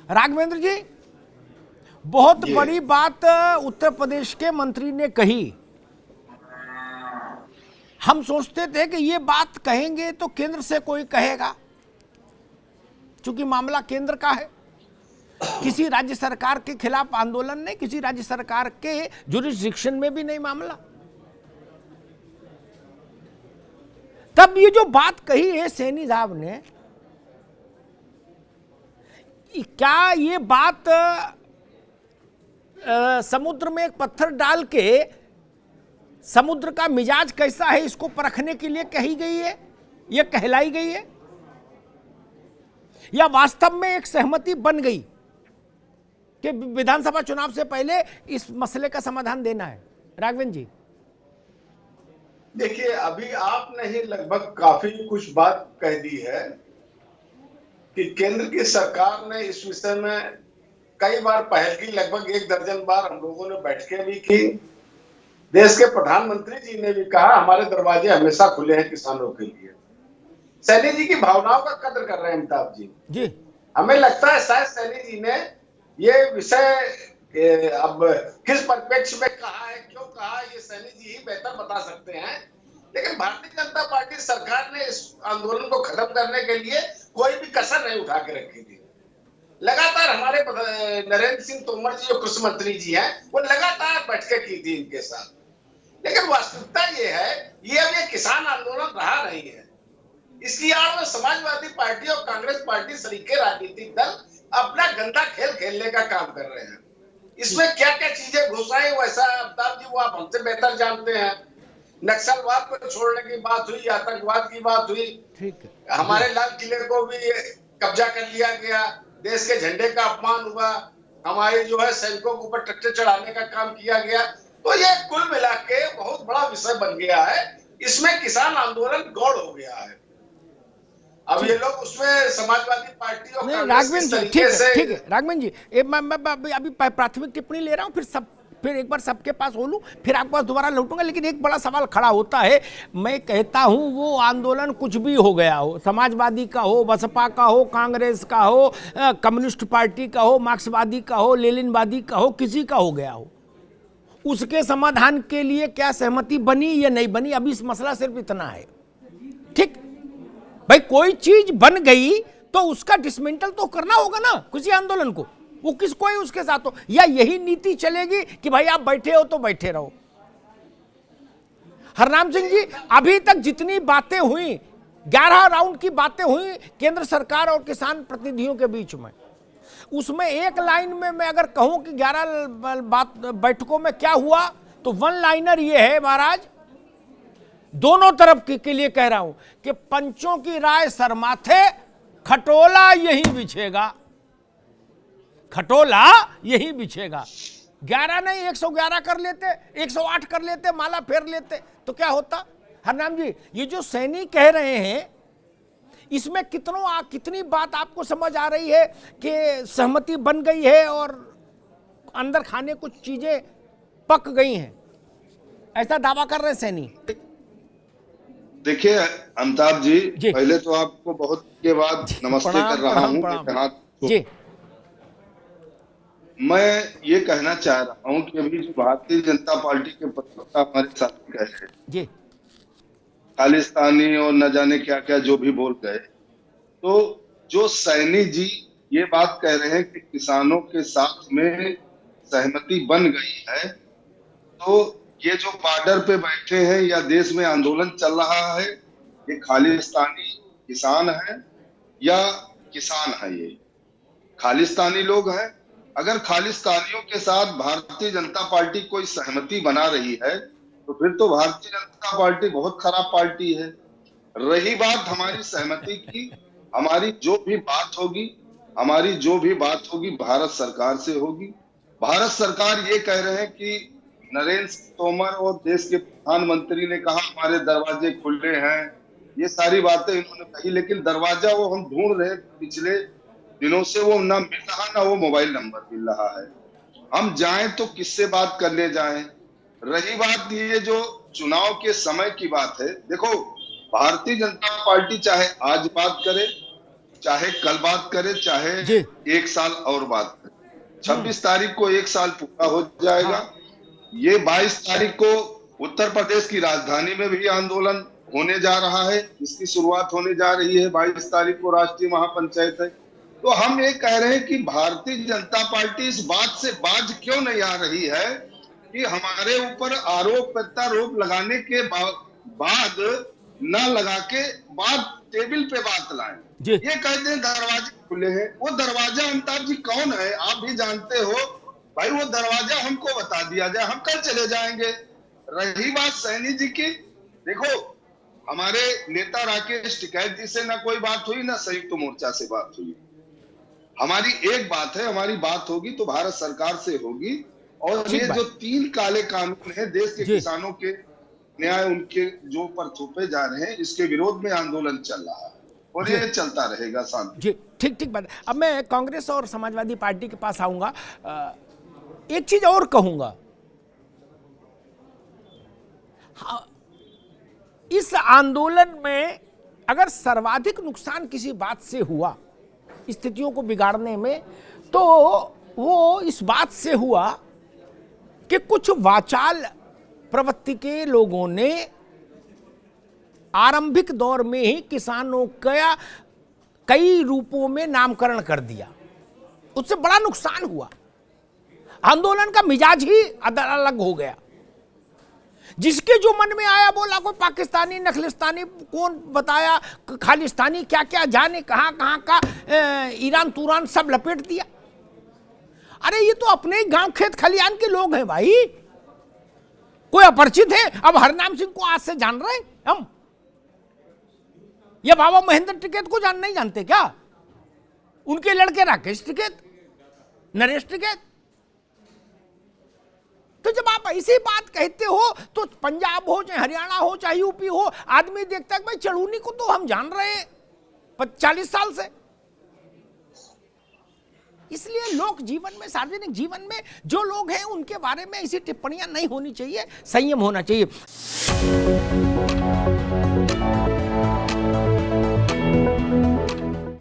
राघवेंद्र जी, बहुत बड़ी बात उत्तर प्रदेश के मंत्री ने कही। हम सोचते थे कि ये बात कहेंगे तो केंद्र से कोई कहेगा, क्योंकि मामला केंद्र का है, किसी राज्य सरकार के खिलाफ आंदोलन नहीं, किसी राज्य सरकार के जुरिस्डिक्शन में भी नहीं मामला। तब ये जो बात कही है सैनी साहब ने, क्या ये बात समुद्र में एक पत्थर डाल के समुद्र का मिजाज कैसा है इसको परखने के लिए कही गई है, यह कहलाई गई है, या वास्तव में एक सहमति बन गई कि विधानसभा चुनाव से पहले इस मसले का समाधान देना है? राघवेंद्र जी, देखिए, अभी आपने ही लगभग काफी कुछ बात कह दी है कि केंद्र की सरकार ने इस विषय में कई बार पहल की, लगभग 1 दर्जन बार हम लोगों ने बैठकें भी की। देश के प्रधानमंत्री जी ने भी कहा हमारे दरवाजे हमेशा खुले हैं किसानों के लिए। सैनी जी की भावनाओं का कदर कर रहे हैं अमिताभ जी। हमें लगता है शायद सैनी जी ने ये विषय अब किस परिप्रेक्ष्य में कहा है, क्यों कहा, ये सैनी जी ही बेहतर बता सकते हैं। लेकिन भारतीय जनता पार्टी सरकार ने इस आंदोलन को खत्म करने के लिए कोई भी कसर नहीं उठा के रखी थी। लगातार हमारे नरेंद्र सिंह तोमर जी जो कृषि मंत्री जी हैं, वो लगातार बैठकें की थी इनके साथ। लेकिन वास्तविकता ये है, ये अब ये किसान आंदोलन रहा नहीं है। इसकी आड़ में समाजवादी पार्टी और कांग्रेस पार्टी सरीके राजनीतिक दल अपना गंदा खेल खेलने का काम कर रहे हैं। इसमें क्या क्या चीजें घुसाई, वैसा अमिताभ जी वो आप हमसे बेहतर जानते हैं। नक्सलवाद को छोड़ने की बात हुई, आतंकवाद की बात हुई, ठीक है, हमारे लाल किले को भी कब्जा कर लिया गया, देश के झंडे का अपमान हुआ, हमारे जो है सैनिकों के ऊपर ट्रैक्टर चढ़ाने का काम किया गया। तो ये कुल मिला के बहुत बड़ा विषय बन गया है। इसमें किसान आंदोलन गौड़ हो गया है। अब ये लोग उसमें समाजवादी पार्टी और राघवेंद्र जी, ठीक है राघवेंद्र जी, मैं अभी प्राथमिक टिप्पणी ले रहा हूँ, फिर एक बार सबके पास हो लूं, फिर आपके पास दोबारा लौटूंगा। लेकिन एक बड़ा सवाल खड़ा होता है, मैं कहता हूं वो आंदोलन कुछ भी हो गया हो, समाजवादी का हो, बसपा का हो, कांग्रेस का हो, कम्युनिस्ट पार्टी का हो, मार्क्सवादी का हो, लेनिनवादी का हो, किसी का हो गया हो, उसके समाधान के लिए क्या सहमति बनी या नहीं बनी, अभी इस मसला सिर्फ इतना है। ठीक भाई, कोई चीज बन गई तो उसका डिसमेंटल तो करना होगा ना किसी आंदोलन को, वो किसको है उसके साथ हो, या यही नीति चलेगी कि भाई आप बैठे हो तो बैठे रहो? हरनाम सिंह जी, अभी तक जितनी बातें हुई, 11 राउंड की बातें हुई केंद्र सरकार और किसान प्रतिनिधियों के बीच में, उसमें एक लाइन में मैं अगर कहूं कि 11 बैठकों में क्या हुआ, तो 1 लाइनर ये है महाराज, दोनों तरफ के लिए कह रहा हूं कि पंचों की राय सरमाथे, खटोला यही बिछेगा, खटोला यही बिछेगा। 11 नहीं 111 कर लेते, 108 कर लेते, माला फेर लेते तो क्या होता? हरनाम जी, ये जो सैनी कह रहे हैं, इसमें कितनी बात आपको समझ आ रही है कि सहमति बन गई है और अंदर खाने कुछ चीजें पक गई हैं, ऐसा दावा कर रहे हैं सैनी? देखिए अमिताभ जी, पहले तो आपको बहुत के बाद नमस्ते कर रहा हूं। जी, मैं ये कहना चाह रहा हूं कि अभी जो भारतीय जनता पार्टी के प्रवक्ता हमारे साथ गए हैं, खालिस्तानी और न जाने क्या क्या जो भी बोल गए, तो जो सैनी जी ये बात कह रहे हैं कि किसानों के साथ में सहमति बन गई है, तो ये जो बॉर्डर पे बैठे हैं या देश में आंदोलन चल रहा है, ये खालिस्तानी किसान है या किसान है? ये खालिस्तानी लोग हैं। अगर खालिस्तानियों के साथ भारतीय जनता पार्टी कोई सहमति बना रही है, तो फिर तो भारतीय जनता पार्टी बहुत खराब पार्टी है। रही बात हमारी सहमति की, हमारी जो भी बात होगी भारत सरकार से होगी। भारत सरकार ये कह रहे हैं कि नरेंद्र सिंह तोमर और देश के प्रधानमंत्री ने कहा हमारे दरवाजे खुले हैं, ये सारी बातें इन्होंने कही, लेकिन दरवाजा वो हम ढूंढ रहे पिछले दिनों से, वो ना मिल रहा, ना वो मोबाइल नंबर मिल रहा है। हम जाएं तो किससे बात करने जाएं? रही बात ये जो चुनाव के समय की बात है, देखो भारतीय जनता पार्टी चाहे आज बात करे, चाहे कल बात करे, चाहे जी। 1 साल और बात करे। 26 तारीख को 1 साल पूरा हो जाएगा। ये 22 तारीख को उत्तर प्रदेश की राजधानी में भी आंदोलन होने जा रहा है। इसकी शुरुआत होने जा रही है। 22 तारीख को राष्ट्रीय महापंचायत है। तो हम ये कह रहे हैं कि भारतीय जनता पार्टी इस बात से बाज क्यों नहीं आ रही है कि हमारे ऊपर आरोप प्रत्यारोप लगाने के बाद न लगा के बाद टेबल पे बात लाएं। ये कहते हैं दरवाजे खुले हैं। वो दरवाजा अमिताभ जी कौन है आप भी जानते हो भाई। वो दरवाजा हमको बता दिया जाए, हम कल चले जाएंगे। रही बात सैनी जी की, देखो हमारे नेता राकेश टिकैत जी से ना कोई बात हुई, ना संयुक्त मोर्चा से बात हुई। हमारी एक बात है, हमारी बात होगी तो भारत सरकार से होगी। और ये जो 3 काले कानून है देश के किसानों के न्याय उनके जो पर थोपे जा रहे हैं, इसके विरोध में आंदोलन चल रहा है और ये चलता रहेगा शांति। जी ठीक बात। अब मैं कांग्रेस और समाजवादी पार्टी के पास आऊंगा। एक चीज और कहूंगा, इस आंदोलन में अगर सर्वाधिक नुकसान किसी बात से हुआ स्थितियों को बिगाड़ने में, तो वो इस बात से हुआ कि कुछ वाचाल प्रवृत्ति के लोगों ने आरंभिक दौर में ही किसानों का कई रूपों में नामकरण कर दिया। उससे बड़ा नुकसान हुआ। आंदोलन का मिजाज ही अलग हो गया। जिसके जो मन में आया बोला, कोई पाकिस्तानी नखलिस्तानी कौन बताया, खालिस्तानी क्या क्या जाने कहां कहां का ईरान तुरान सब लपेट दिया। अरे ये तो अपने गांव खेत खलियान के लोग हैं भाई, कोई अपरिचित है? अब हरनाम सिंह को आज से जान रहे हैं हम, या बाबा महेंद्र टिकैत को नहीं जानते क्या? उनके लड़के राकेश टिकैत, नरेश टिकैत। तो जब आप ऐसी बात कहते हो तो पंजाब हो चाहे हरियाणा हो चाहे यूपी हो, आदमी देखता है भाई चढ़ूनी को तो हम जान रहे हैं 40 साल से। इसलिए लोक जीवन में, सार्वजनिक जीवन में जो लोग हैं उनके बारे में ऐसी टिप्पणियां नहीं होनी चाहिए, संयम होना चाहिए।